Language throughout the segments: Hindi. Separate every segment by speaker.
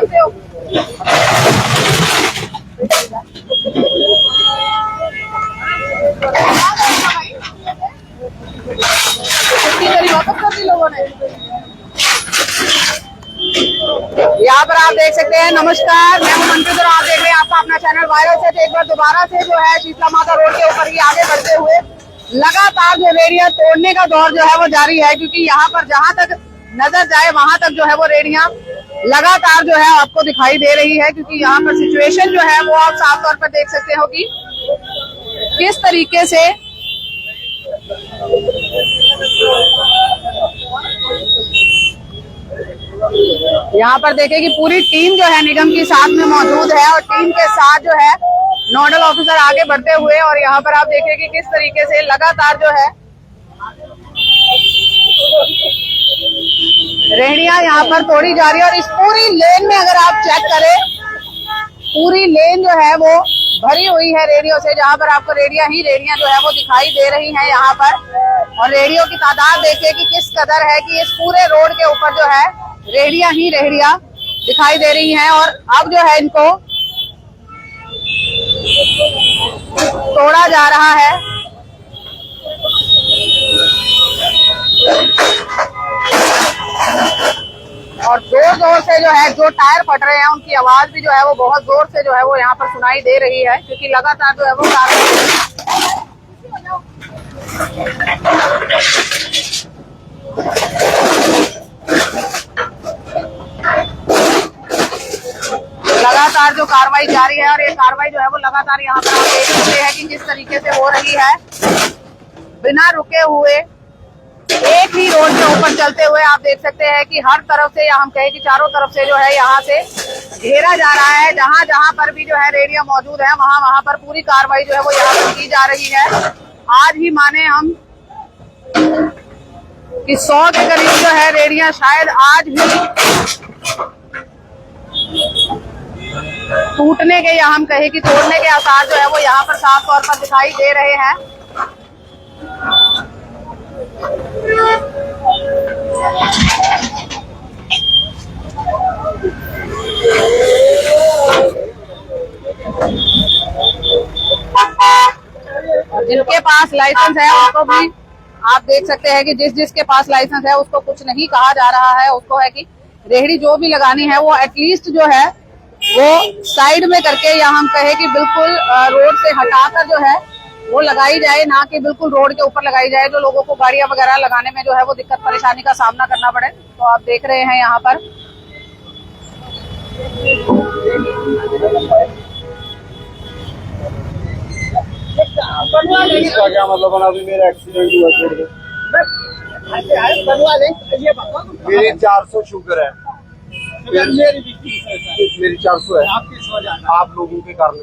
Speaker 1: करते हो? छुट्टी करी वापस कर दी लोगों ने। यहाँ पर आप देख सकते हैं, नमस्कार, मैं हूं मंजू और आप देख रहे हैं आपका अपना चैनल वायरल से। एक बार दोबारा से जो है शीतला माता रोड के ऊपर ही आगे बढ़ते हुए लगातार जो रेडियां तोड़ने का दौर जो है वो जारी है, क्योंकि यहाँ पर जहां तक नजर जाए वहां तक जो है वो रेडियां लगातार जो है आपको दिखाई दे रही है। क्योंकि यहाँ पर सिचुएशन जो है वो आप साफ तौर पर देख सकते हो कि किस तरीके से यहाँ पर देखें कि पूरी टीम जो है निगम की साथ में मौजूद है और टीम के साथ जो है नोडल ऑफिसर आगे बढ़ते हुए, और यहाँ पर आप देखें कि किस तरीके से लगातार जो है रेहड़ियां यहाँ पर तोड़ी जा रही है। और इस पूरी लेन में अगर आप चेक करें, पूरी लेन जो है वो भरी हुई है रेडियो से, जहाँ पर आपको रेडियां जो है वो दिखाई दे रही हैं यहाँ पर। और रेडियो की तादाद देखिए कि किस कदर है कि इस पूरे रोड के ऊपर जो है रेहड़ियां दिखाई दे रही हैं। और अब जो है इनको तोड़ा जा रहा है। और जोर जोर से जो है जो टायर फट रहे हैं उनकी आवाज भी जो है वो बहुत जोर से जो है वो यहाँ पर सुनाई दे रही है, क्योंकि लगातार जो है वो लगातार जो कार्रवाई जारी है। और ये कार्रवाई जो है वो लगातार यहाँ पर आप देख सकते हैं कि किस तरीके से हो रही है, बिना रुके हुए एक ही रोड के ऊपर चलते हुए। आप देख सकते हैं कि हर तरफ से, या हम कहें कि चारों तरफ से जो है यहाँ से घेरा जा रहा है। जहाँ जहाँ पर भी जो है रेडियो मौजूद है वहाँ पर पूरी कार्रवाई जो है वो यहाँ पर की जा रही है। आज ही माने हम कि 100 के करीब जो है रेडियां शायद आज भी टूटने के, या हम कहें कि तोड़ने के आसार जो है वो यहाँ पर साफ तौर पर दिखाई दे रहे हैं। जिनके पास लाइसेंस है उसको भी आप देख सकते हैं कि जिसके पास लाइसेंस है उसको कुछ नहीं कहा जा रहा है। उसको है कि रेहड़ी जो भी लगानी है वो एटलीस्ट जो है वो साइड में करके, या हम कहे कि बिल्कुल रोड से हटाकर जो है वो लगाई जाए, ना कि बिल्कुल रोड के ऊपर लगाई जाए, जो लोगों को गाड़ियां वगैरह लगाने में जो है वो दिक्कत परेशानी का सामना करना पड़े। तो आप देख रहे हैं यहाँ पर
Speaker 2: इसका क्या मतलब बना? अभी मेरा एक्सीडेंट हुआ, मेरी 400 शुगर है, मेरी 400 है। आप लोगों के कारण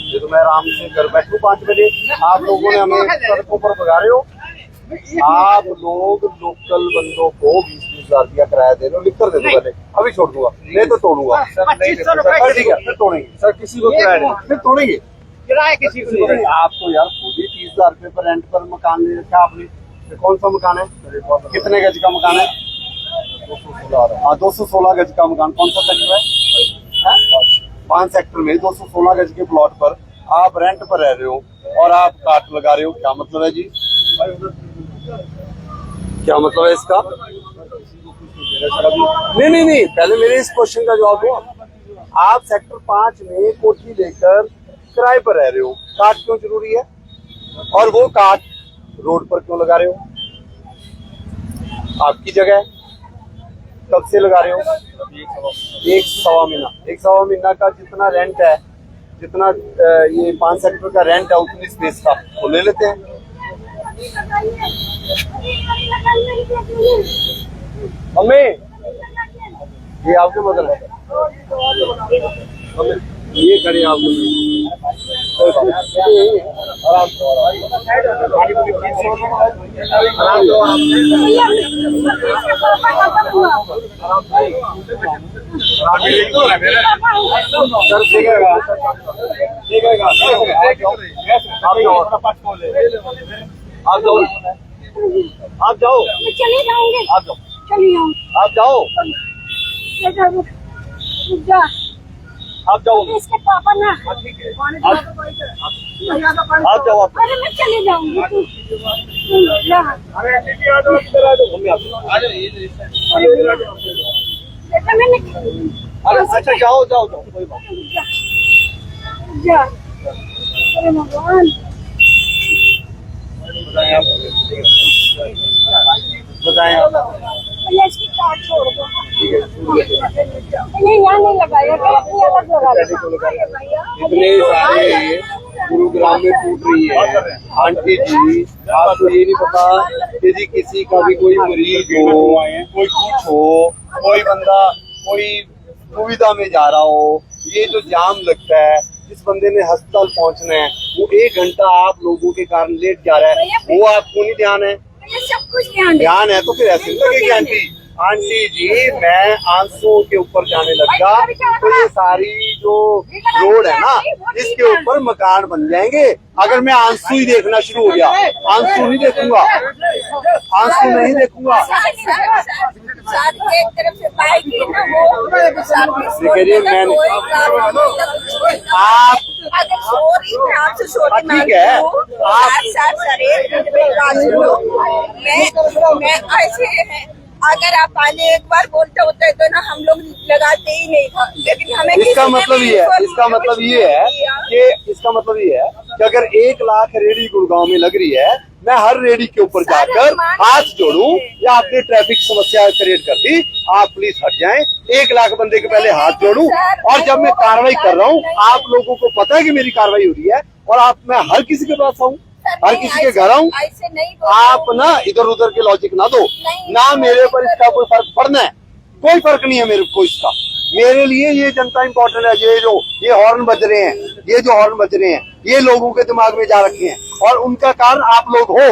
Speaker 2: ये तो मैं आराम से घर बैठूं 5 बजे, आप लोगों ने हमें सड़कों पर भगा रहे हो। आप लोग लोकल बंदों को 20-20 हजार दिया किराया दे रहे हो, लिख कर दे दो पहले, अभी छोड़ दूंगा, नहीं तो तोड़ूंगा। ठीक है, फिर तोड़ेंगे सर, किसी को किराया नहीं, फिर तोड़ेंगे किराया किसी को नहीं। आपको यार खुद ही 30,000 रुपए पर रेंट पर मकान ले रखा आपने। कौन सा मकान है? कितने गज का मकान है? 216 गज का मकान। कौन सा सेक्टर है? 5 सेक्टर में 216 गज के प्लॉट पर आप रेंट पर रह रहे हो और आप काट लगा रहे हो। क्या मतलब है जी? क्या मतलब है इसका? नहीं, पहले मेरे इस क्वेश्चन का जवाब दो। आप सेक्टर 5 में कोठी लेकर किराए पर रह रहे हो, काट क्यों जरूरी है? और वो काट रोड पर क्यों लगा रहे हो? आपकी जगह है, कब से लगा रहे हो? एक सवा महीना का जितना रेंट है, जितना ये 5 सेक्टर का रेंट है, उतनी स्पेस का वो ले लेते हैं। मम्मी ये आपके बगल है, ये करें आप आप जाओ,
Speaker 3: चले जाओगे,
Speaker 2: आप जाओ,
Speaker 3: चलिए
Speaker 2: आप जाओ।
Speaker 3: जा
Speaker 2: आप जाओ।
Speaker 3: इसके पापा ना
Speaker 2: ठीक है,
Speaker 1: आप
Speaker 2: जाओ।
Speaker 3: अरे मैं चली जाऊंगी तू जा बेटा मैंने
Speaker 2: अच्छा जाओ कोई बात
Speaker 3: जा अरे भगवान
Speaker 2: बताएं आप।
Speaker 3: भैया इसकी कार्ड छोड़ दो नहीं यहाँ नहीं लगाया कल अपनी अलग लगा
Speaker 2: इतने सारे गुरुग्राम में टूट रही है। आंटी जी आपको ये नहीं पता कि जी किसी का भी कोई मरीज हो, कोई कुछ हो, कोई बंदा कोई दुविधा में जा रहा हो, ये जो जाम लगता है, जिस बंदे ने अस्पताल पहुंचना है वो 1 घंटा आप लोगों के कारण लेट जा रहा है, वो आपको नहीं ध्यान है?
Speaker 3: सब कुछ
Speaker 2: ध्यान है तो फिर ऐसे नहीं लगेगी आंटी। आंटी जी मैं आंसुओं के ऊपर जाने लगा तो ये सारी जो रोड है ना इसके ऊपर मकान बन जाएंगे। अगर मैं आंसू ही देखना शुरू हो गया, आंसू नहीं देखूंगा, आंसू नहीं देखूंगा।
Speaker 3: एक तरफ से बाइक है ना वो
Speaker 2: देखिए मैंने आप
Speaker 3: अगर सॉरी मैं आपसे सॉरी
Speaker 2: ठीक है आप
Speaker 3: मैं ऐसे अगर आप पहले एक बार बोलते होते तो ना हम लोग लगाते ही नहीं था, लेकिन हमें
Speaker 2: इसका मतलब ये है, इसका मतलब ये है कि इसका मतलब ये है कि अगर 1 लाख रेडी गुड़गांव में लग रही है, मैं हर रेडी के ऊपर जाकर हाथ जोड़ूं या आपने ट्रैफिक समस्या क्रिएट कर दी, आप प्लीज हट जाएं, 1 लाख बंदे के पहले हाथ जोड़ूं। और जब मैं कार्रवाई कर रहा हूं, आप लोगों को पता है कि मेरी कार्रवाई हो रही है और मैं हर किसी के पास आऊं, हर किसी के घर आऊं। आप ना इधर उधर के लॉजिक ना दो ना, मेरे पर इसका कोई फर्क पड़ना है, कोई फर्क नहीं है मेरे को इसका। मेरे लिए ये जनता इम्पोर्टेंट है। ये हॉर्न बज रहे हैं, ये जो हॉर्न बज रहे हैं ये लोगों के दिमाग में जा रखे हैं और उनका कारण आप लोग हो।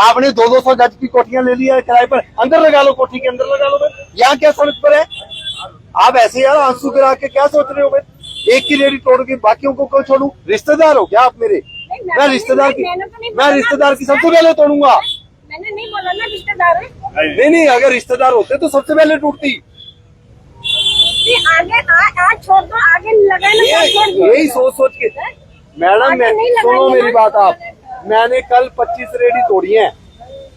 Speaker 2: आपने 200 गज की कोठियां ले लिया है किराए पर, अंदर लगा लो, कोठी के अंदर लगा लो। यहाँ क्या सड़क पर है? आप ऐसे यार आंसू गिरा के क्या सोच रहे हो? भाई एक की रेडी तोड़ के बाकियों को क्यों छोड़ू? रिश्तेदार हो क्या आप मेरे? मैं रिश्तेदार की सबसे पहले तोड़ूंगा।
Speaker 3: मैंने नहीं बोला ना रिश्तेदार है।
Speaker 2: नहीं अगर रिश्तेदार होते तो सबसे पहले टूटती।
Speaker 3: आगे आज छोड़ दो, आगे लगाना छोड़ दो।
Speaker 2: यही सोच के मैडम सुनो मेरी बात आप, मैंने कल 25 रेडी तोड़ी है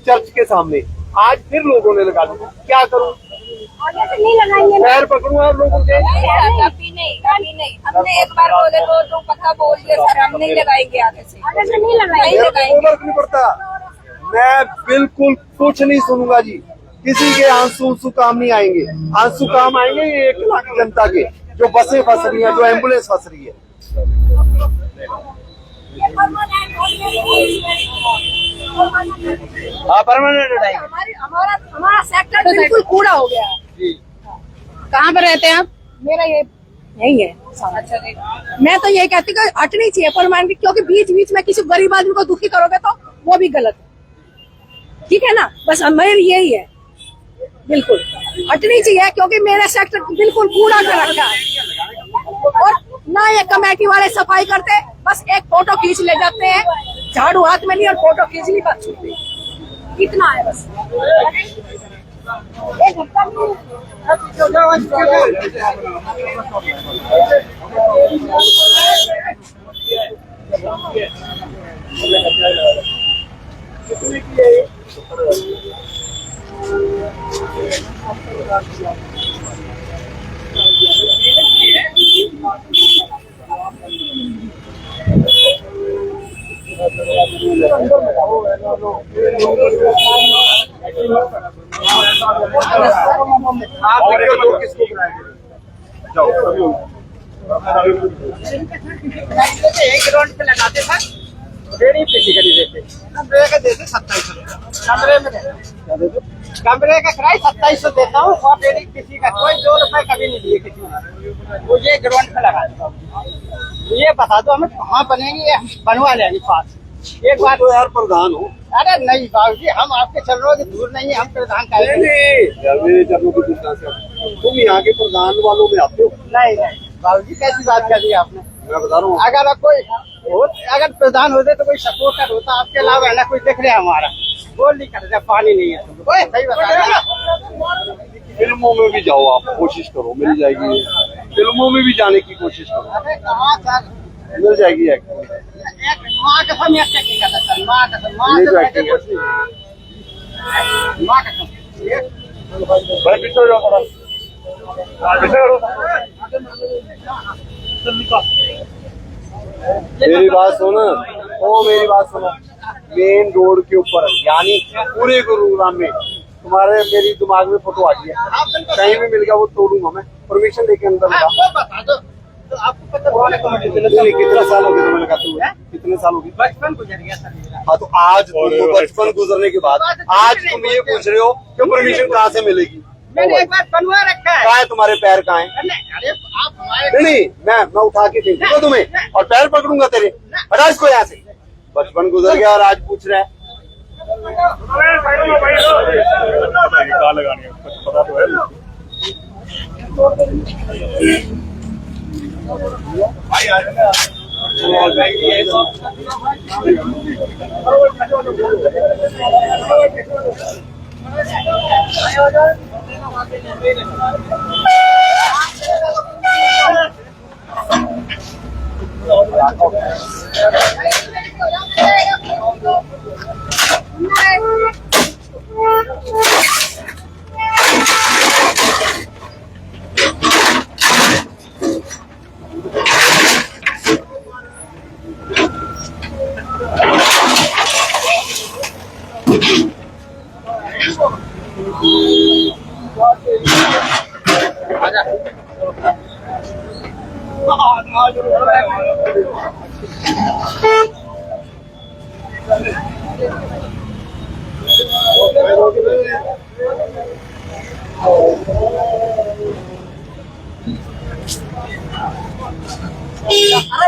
Speaker 2: चर्च के सामने, आज फिर लोगों ने लगा दी, क्या करूं?
Speaker 3: आगे से नहीं लगाएंगे,
Speaker 2: पैर पकड़ूं आप लोगों के?
Speaker 3: कभी नहीं। हमने एक बार बोले तो पक्का बोल दिया सर, हम नहीं लगाएंगे, आगे से नहीं लगाएंगे।
Speaker 2: फर्क नहीं पड़ता, मैं बिल्कुल कुछ नहीं सुनूंगा जी। किसी के आंसू काम नहीं आएंगे, आंसू काम आएंगे 1 लाख जनता के, जो बसें फंस रही है, जो एम्बुलेंस फंस रही है। हाँ परमानेंट हटाएंगे।
Speaker 3: हमारा सेक्टर बिल्कुल कूड़ा हो गया।
Speaker 1: कहाँ पे रहते हैं आप?
Speaker 3: मेरा ये यही है। अच्छा, मैं तो ये कहती हूँ हटनी चाहिए परमानेंट, क्योंकि बीच बीच में किसी गरीब आदमी को दुखी करोगे तो वो भी गलत है, ठीक है ना? बस मेरी यही है, बिल्कुल हटनी चाहिए, क्योंकि मेरा सेक्टर बिल्कुल कूड़ा कर रखा है और ना ये कमेटी वाले सफाई करते, बस एक फोटो खींच ले जाते हैं, झाड़ू हाथ में नहीं और फोटो खींच ली, बस इतना है बस। एक हफ्ता
Speaker 2: आप देखो लोग किसको बुलाएंगे, जाओ
Speaker 1: एक ग्राउंड पे लगाते थे, रेडी फिजिकली देते, कमरे का देते 2700, कमरे का किराया 2700 देता हूँ और रेडी किसी का कोई 2 रुपए कभी नहीं दिए किसी ने। वो ये ग्राउंड पे लगा दो, ये बता दो हमें कहाँ बनेंगे, बनवा लेंगे पास। एक बार
Speaker 2: तो यार प्रधान हो।
Speaker 1: अरे नहीं बाबू जी, हम आपके चरणों की दूर नहीं है, हम प्रधान का
Speaker 2: मेरे चरणों की दूर से तुम यहाँ के प्रधान वालों में आते हो?
Speaker 1: नहीं बाबू जी, कैसी बात कर दी आपने?
Speaker 2: मैं बता रहा हूँ,
Speaker 1: अगर कोई अगर प्रधान होते तो कोई सपोर्टर होता, आपके अलावा है ना कोई देख रहे हमारा, बोल नहीं कर रहे, पानी नहीं है, सही बता रहे
Speaker 2: फिल्मों में भी जाओ, आप कोशिश करो, मिल जाएगी। फिल्मों में भी जाने की कोशिश करो, मिल जाएगी एक्टिंग। ये जो एक्टिंग है, भाई पीछे हो जाओ थोड़ा, पीछे करो। मेरी बात सुनो, मेरी बात सुनो। मेन रोड के ऊपर यानी पूरे गुरुग्राम में तुम्हारे मेरी दिमाग में फोटो आ गई है, कहीं भी मिल गया वो तोड़ूंगा मैं, परमिशन लेके अंदर लगा। कितने साल हो गए तुम्हें लगाते हुए? कितने साल हो गए? बचपन गुजर गया सर। हाँ तो आज तो बचपन गुजरने के बाद आज तुम ये पूछ रहे हो कि परमिशन कहाँ से मिलेगी?
Speaker 1: मैंने एक बार बनवा रखा है।
Speaker 2: कहाँ है तुम्हारे पैर, कहाँ है?
Speaker 1: अरे आप हमारे
Speaker 2: नहीं, मैं उठा के दूंगा तुम्हें और पैर पकड़ूंगा तेरे। हटा इसको यहाँ से। बचपन गुजर गया और आज पूछ रहा है। लगानी है पता तो है।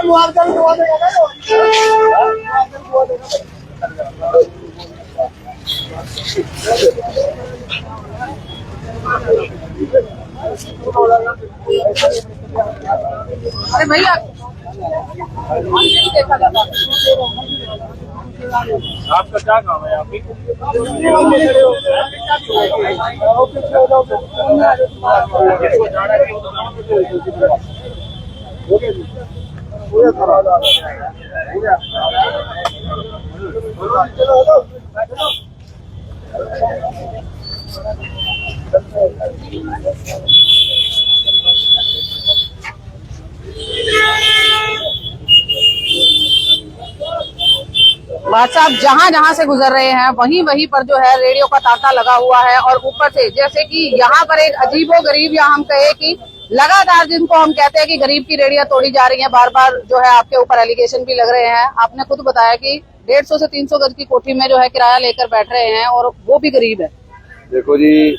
Speaker 2: मुआवजा भी दुआ देगा
Speaker 1: अरे भैया नहीं देखा जाता।
Speaker 2: आपका क्या काम है? आप
Speaker 1: भाई साहब जहाँ जहाँ से गुजर रहे हैं वहीं वहीं पर जो है रेडियो का तांता लगा हुआ है। और ऊपर से जैसे कि यहाँ पर एक अजीबो गरीब, या हम कहे कि लगातार जिनको हम कहते हैं कि गरीब की रेडियां तोड़ी जा रही हैं, बार बार जो है आपके ऊपर एलिगेशन भी लग रहे हैं। आपने खुद बताया कि 150 से 300 गज की कोठी में जो है किराया लेकर बैठ रहे हैं और वो भी गरीब है।
Speaker 2: देखो जी,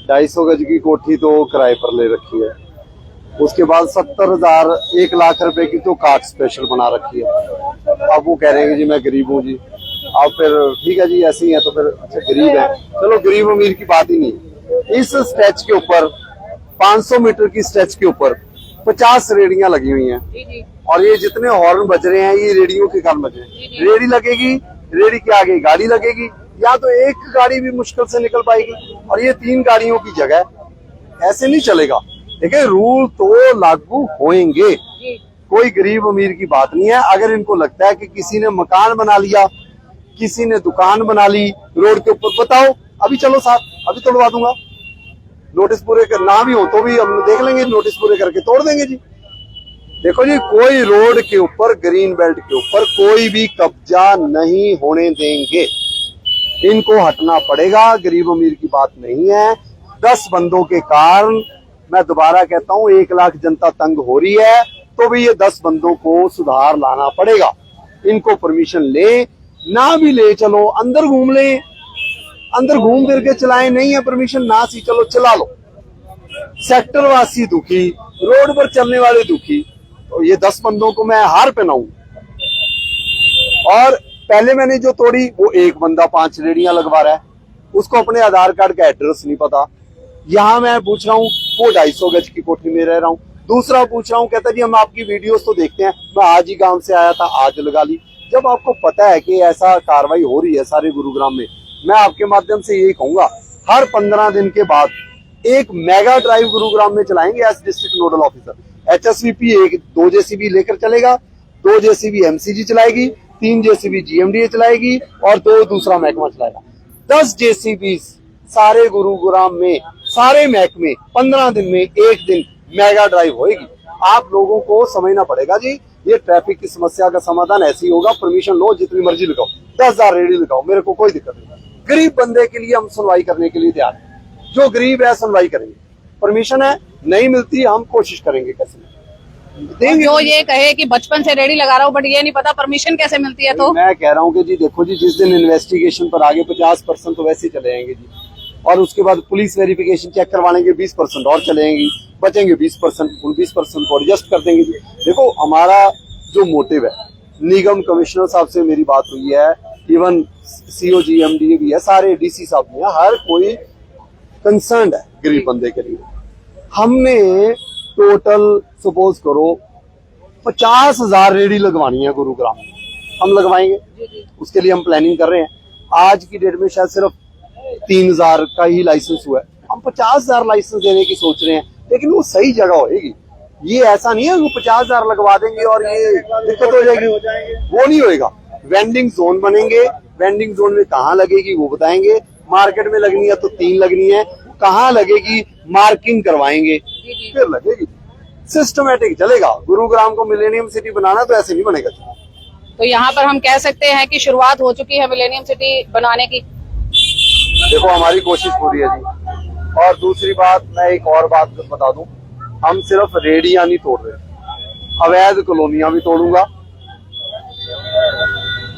Speaker 2: 250 गज की कोठी तो किराए पर ले रखी है, उसके बाद 70,000 1 लाख रुपए की तो कार्ड स्पेशल बना रखी है। अब वो कह रहे हैं कि जी मैं गरीब हूँ जी। अब फिर ठीक है जी, ऐसे ही है तो फिर अच्छा गरीब है, चलो गरीब अमीर की बात ही नहीं। इस स्ट्रेच के ऊपर 500 मीटर की स्ट्रेच के ऊपर 50 रेडियां लगी हुई हैं और ये जितने हॉर्न बज रहे हैं ये रेडियो के कारण बज रहे हैं। रेडी लगेगी, रेडी के आगे गाड़ी लगेगी, या तो एक गाड़ी भी मुश्किल से निकल पाएगी और ये 3 गाड़ियों की जगह। ऐसे नहीं चलेगा। देखिए रूल तो लागू होंगे, कोई गरीब अमीर की बात नहीं है। अगर इनको लगता है कि किसी ने मकान बना लिया, किसी ने दुकान बना ली रोड के ऊपर, बताओ अभी चलो साथ, अभी तोड़वा दूंगा। नोटिस पूरे ना भी हो तो भी हम देख लेंगे, नोटिस पूरे करके तोड़ देंगे जी। देखो जी, कोई रोड के ऊपर, ग्रीन बेल्ट के ऊपर कोई भी कब्जा नहीं होने देंगे। इनको हटना पड़ेगा, गरीब अमीर की बात नहीं है। 10 बंदों के कारण, मैं दोबारा कहता हूं, 1 लाख जनता तंग हो रही है, तो भी ये 10 बंदों को सुधार लाना पड़ेगा। इनको परमिशन ले, ना भी ले चलो अंदर घूम ले, अंदर घूम फिर के चलाएं, नहीं है परमिशन ना सी चलो चला लो। सेक्टर वासी दुखी, रोड पर चलने वाले दुखी, तो ये 10 बंदों को मैं हार पहनाऊं। और पहले मैंने जो तोड़ी वो एक बंदा 5 रेडियां लगवा रहा है, उसको अपने आधार कार्ड का एड्रेस नहीं पता। यहाँ मैं पूछ रहा हूँ, वो 250 गज की कोठी में रह रहा हूँ। दूसरा पूछ रहा हूँ, कहता जी हम आपकी वीडियोस तो देखते हैं, मैं आज ही गांव से आया था, आज लगा ली। जब आपको पता है कि ऐसा कार्रवाई हो रही है सारे गुरुग्राम में, मैं आपके माध्यम से यही कहूंगा, हर 15 दिन के बाद एक मेगा ड्राइव गुरुग्राम में चलाएंगे as district nodal officer. HSVP 2 JCB लेकर चलेगा, 2 जेसीबी एमसीजी चलाएगी, 3 जेसीबी जीएमडीए चलाएगी और 2 दूसरा महकमा चलाएगा। 10 जेसीबी सारे गुरुग्राम में, सारे महकमे 15 दिन में एक दिन मेगा ड्राइव होगी। आप लोगों को समझना पड़ेगा जी, ये ट्रैफिक की समस्या का समाधान ऐसे ही होगा। परमिशन लो, जितनी मर्जी लगाओ, 10,000 रेडी लगाओ, मेरे को कोई दिक्कत नहीं। गरीब बंदे के लिए हम सुनवाई करने के लिए तैयार हैं। जो गरीब है सुनवाई करेंगे। परमिशन है, नहीं मिलती हम कोशिश करेंगे कैसे देंगे।
Speaker 1: जो ये कहे कि बचपन से रेडी लगा रहा हूँ बट ये नहीं पता परमिशन कैसे मिलती है, तो
Speaker 2: मैं कह रहा हूँ कि जी देखो जी, जिस दिन इन्वेस्टिगेशन पर आगे 50% तो वैसे ही चले जाएंगे जी, और उसके बाद पुलिस वेरिफिकेशन चेक करवा लेंगे, 20% और चलेंगी, बचेंगे 20%, उन 20% को एडजस्ट कर देंगे जी। देखो हमारा जो मोटिव है, निगम कमिश्नर साहब से मेरी बात हुई है, इवन सीओ जीएमडी भी है, सारे डीसी साहब भी है, हर कोई कंसर्न है गरीब बंदे के लिए। हमने टोटल सपोज करो 50,000 रेडी लगवानी है गुरुग्राम में, हम लगवाएंगे, उसके लिए हम प्लानिंग कर रहे हैं। आज की डेट में शायद सिर्फ 3,000 का ही लाइसेंस हुआ है, हम 50,000 लाइसेंस देने की सोच रहे हैं, लेकिन वो सही जगह होएगी। ये ऐसा नहीं है वो 50,000 लगवा देंगे और ये दिक्कत हो जाएगी, वो नहीं होएगा। वेंडिंग जोन बनेंगे, वेंडिंग जोन में कहाँ लगेगी वो बताएंगे, मार्केट में लगनी है तो 3 लगनी है, कहाँ लगेगी मार्किंग करवाएंगे, फिर लगेगी। सिस्टमेटिक चलेगा। गुरुग्राम को मिलेनियम सिटी बनाना तो ऐसे नहीं बनेगा।
Speaker 1: तो यहाँ पर हम कह सकते हैं कि शुरुआत हो चुकी है मिलेनियम सिटी बनाने की।
Speaker 2: देखो हमारी कोशिश पूरी है जी। और दूसरी बात, मैं एक और बात बता दूं, हम सिर्फ रेडियां नहीं तोड़ रहे, अवैध कॉलोनियां भी तोड़ूंगा,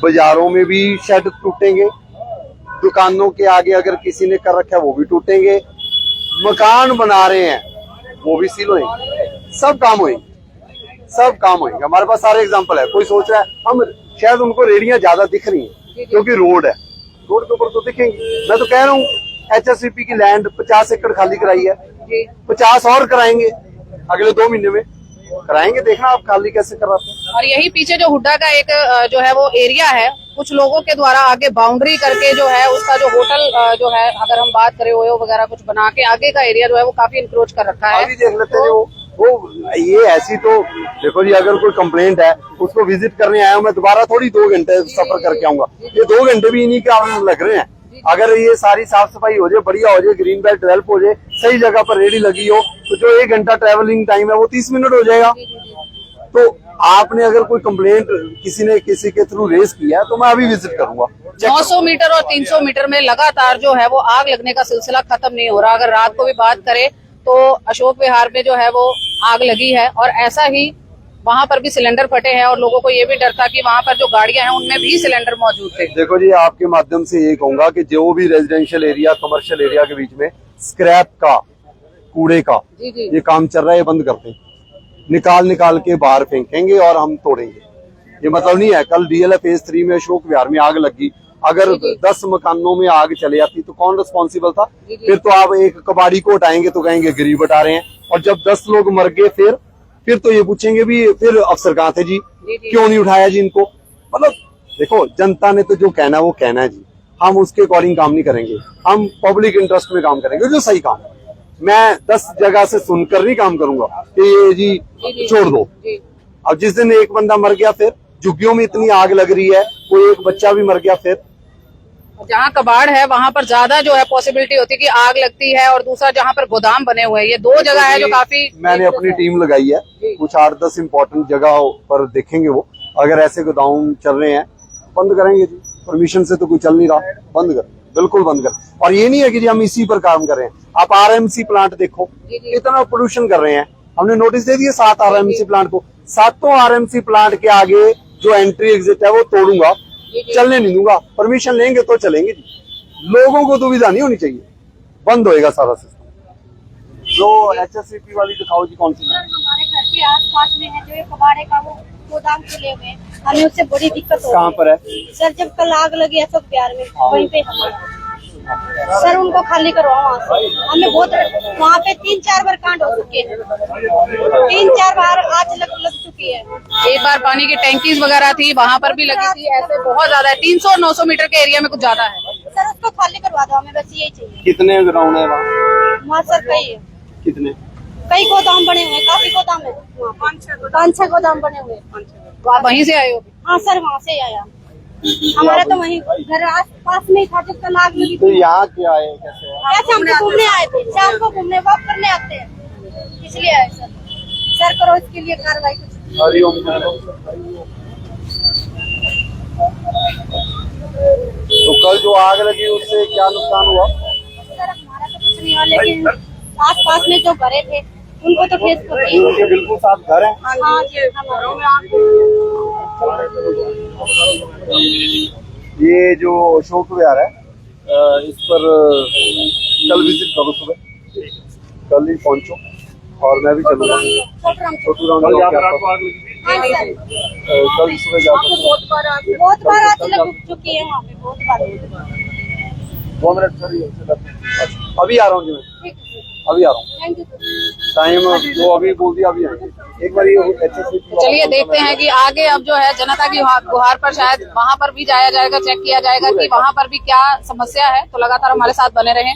Speaker 2: बाजारों में भी शेड टूटेंगे, दुकानों के आगे अगर किसी ने कर रखा है वो भी टूटेंगे, मकान बना रहे हैं वो भी सील होंगे, सब काम होंगे, सब काम होंगे। हमारे पास सारे एग्जांपल है। कोई सोच रहा है, हम शायद उनको रेडियां ज्यादा दिख रही हैं क्योंकि रोड है, रोड के ऊपर तो दिखेंगी। मैं तो कह रहा हूँ एचएसवीपी की लैंड 50 एकड़ खाली कराई है, 50 और कराएंगे अगले 2 महीने में, कराएंगे, देखना आप खाली कैसे कराते हैं।
Speaker 1: और यही पीछे जो हुड्डा का एक जो है वो एरिया है, कुछ लोगों के द्वारा आगे बाउंड्री करके जो है उसका जो होटल जो है, अगर हम बात करें ओयो वगैरह कुछ बना के आगे का एरिया जो है वो काफी इंक्रोच कर रखा है।
Speaker 2: अभी देख लेते हैं वो ये ऐसी तो देखो जी, अगर कोई कंप्लेंट है उसको विजिट करने आया हूँ मैं, दोबारा थोड़ी 2 घंटे सफर करके आऊंगा, ये 2 घंटे भी इन्हीं के कारण लग रहे हैं। अगर ये सारी साफ सफाई हो जाए, बढ़िया हो जाए, ग्रीन बेल्ट डेवलप हो जाए, सही जगह पर रेडी लगी हो, तो जो 1 घंटा ट्रेवलिंग टाइम है वो 30 मिनट हो जाएगा। तो आपने अगर कोई कंप्लेंट किसी के थ्रू रेज किया है तो मैं अभी विजिट करूंगा।
Speaker 1: 900 मीटर और 300 मीटर में लगातार जो है वो आग लगने का सिलसिला खत्म नहीं हो रहा। अगर रात को भी बात करें तो अशोक विहार में जो है वो आग लगी है, और ऐसा ही वहां पर भी सिलेंडर फटे हैं और लोगों को ये भी डर था कि वहां पर जो गाड़ियां हैं उनमें भी सिलेंडर मौजूद थे।
Speaker 2: देखो जी, आपके माध्यम से ये कहूंगा कि जो भी रेजिडेंशियल एरिया, कमर्शियल एरिया के बीच में स्क्रैप का, कूड़े का ये काम चल रहा है, ये बंद करते हैं। निकाल के बाहर फेंकेंगे और हम तोड़ेंगे। ये मतलब नहीं है कल डीएलएफ फेज 3 में अशोक विहार में आग लगी, अगर 10 मकानों में आग चले जाती तो कौन रिस्पॉन्सिबल था? फिर तो आप एक कबाड़ी को हटाएंगे तो कहेंगे गरीब हटा रहे हैं, और जब 10 लोग मर गए फिर तो ये पूछेंगे भी फिर अफसर कहाँ थे जी, क्यों नहीं उठाया जी इनको। मतलब देखो, जनता ने तो जो कहना है वो कहना है जी, हम उसके अकॉर्डिंग काम नहीं करेंगे, हम पब्लिक इंटरेस्ट में काम करेंगे, जो सही काम है। मैं 10 जगह से सुनकर नहीं काम करूंगा कि ये जी छोड़ दो। अब जिस दिन एक बंदा मर गया, फिर झुग्गियों में इतनी आग लग रही है, कोई एक बच्चा भी मर गया, फिर
Speaker 1: जहाँ कबाड़ है वहां पर ज्यादा जो है पॉसिबिलिटी होती है कि आग लगती है, और दूसरा जहाँ पर गोदाम बने हुए हैं, ये 2 जगह है जो काफी। मैंने
Speaker 2: अपनी टीम लगाई है, कुछ 8-10 इम्पोर्टेंट जगह पर देखेंगे वो, अगर ऐसे गोदाम चल रहे हैं बंद करेंगे जी। परमिशन से तो कोई चल नहीं रहा, बंद कर, बिल्कुल बंद कर। और ये नहीं है कि जी हम इसी पर काम कर रहे हैं। आप आरएमसी प्लांट देखो, इतना पोल्यूशन कर रहे हैं, हमने नोटिस दे दिए 7 आरएमसी प्लांट को। 7 आरएमसी प्लांट के आगे जो एंट्री एग्जिट है वो तोड़ूंगा, चलने नहीं दूंगा। परमिशन लेंगे तो चलेंगे जी, लोगों को दुविधा नहीं होनी चाहिए, बंद होएगा सारा सिस्टम। जो एचएससीपी वाली दिखाओ जी, कौन सी?
Speaker 4: हमारे घर के आसपास में है जो ये कबाड़े का वो गोदाम खुले हुए हैं, हमें उससे बड़ी दिक्कत हो।
Speaker 2: कहाँ पर है
Speaker 4: सर? जब कल आग लगी अशोक विहार में, वहीं पे हमारा सर उनको खाली करवाओ वहाँ से। हमें बहुत वहाँ पे 3-4 बार कांड हो चुके हैं, 3-4 बार आग लग चुकी है।
Speaker 1: एक बार पानी की टैंकीज वगैरह थी, वहाँ पर भी लगी थी। ऐसे बहुत ज्यादा है, 300 और 900 मीटर के एरिया में कुछ ज्यादा है।
Speaker 4: सर उसको खाली करवा दो, हमें बस यही चाहिए।
Speaker 2: कितने ग्राउंड है वहाँ?
Speaker 4: हाँ सर कई है,
Speaker 2: कितने?
Speaker 4: कई गोदाम बने हुए हैं, काफी गोदाम है वहाँ पे। 5-6 गोदाम बने हुए हैं।
Speaker 1: तो आप वहीं से आए हो?
Speaker 4: हाँ सर वहाँ से ही आया, हमारा तो वहीं घर आस पास में ही था जब तक आग लगी
Speaker 2: तो
Speaker 4: थी।
Speaker 2: यहाँ क्या है, कैसे है?
Speaker 4: ऐसे हम तो घूमने आए थे, शाम को घूमने वॉक करने आते हैं, इसलिए आए सर। सर करो इसके लिए कार्रवाई कुछ।
Speaker 2: हरिओम। तो कल जो आग लगी उससे क्या नुकसान हुआ?
Speaker 4: सर हमारा तो कुछ नहीं हुआ, लेकिन आस पास में जो घरे थे उनको तो ठेस पहुंची।
Speaker 2: उनके बिल्कुल साथ घर है।
Speaker 4: हाँ जी, घरों में आग।
Speaker 2: ये जो अशोक विहार है इस पर कल विजिट करो, सुबह कल ही पहुंचो और मैं भी चलूंगा। छोटू राम
Speaker 4: हाँ सर,
Speaker 2: कल सुबह जाकर
Speaker 4: बहुत बार आग लग चुकी है वहाँ पे, बहुत बार।
Speaker 2: 2 मिनट सर, अभी आ रहा हूँ जी, मैं
Speaker 4: ठीक है,
Speaker 2: अभी आ रहा हूँ।
Speaker 4: Thank you.
Speaker 2: टाइम जो अभी बोल दिया अभी आएंगे। एक बार ये
Speaker 1: चलिए देखते हैं कि आगे अब जो है जनता की गुहार पर शायद वहां पर भी जाया जाएगा, चेक किया जाएगा कि वहां पर भी क्या समस्या है। तो लगातार हमारे साथ बने रहें।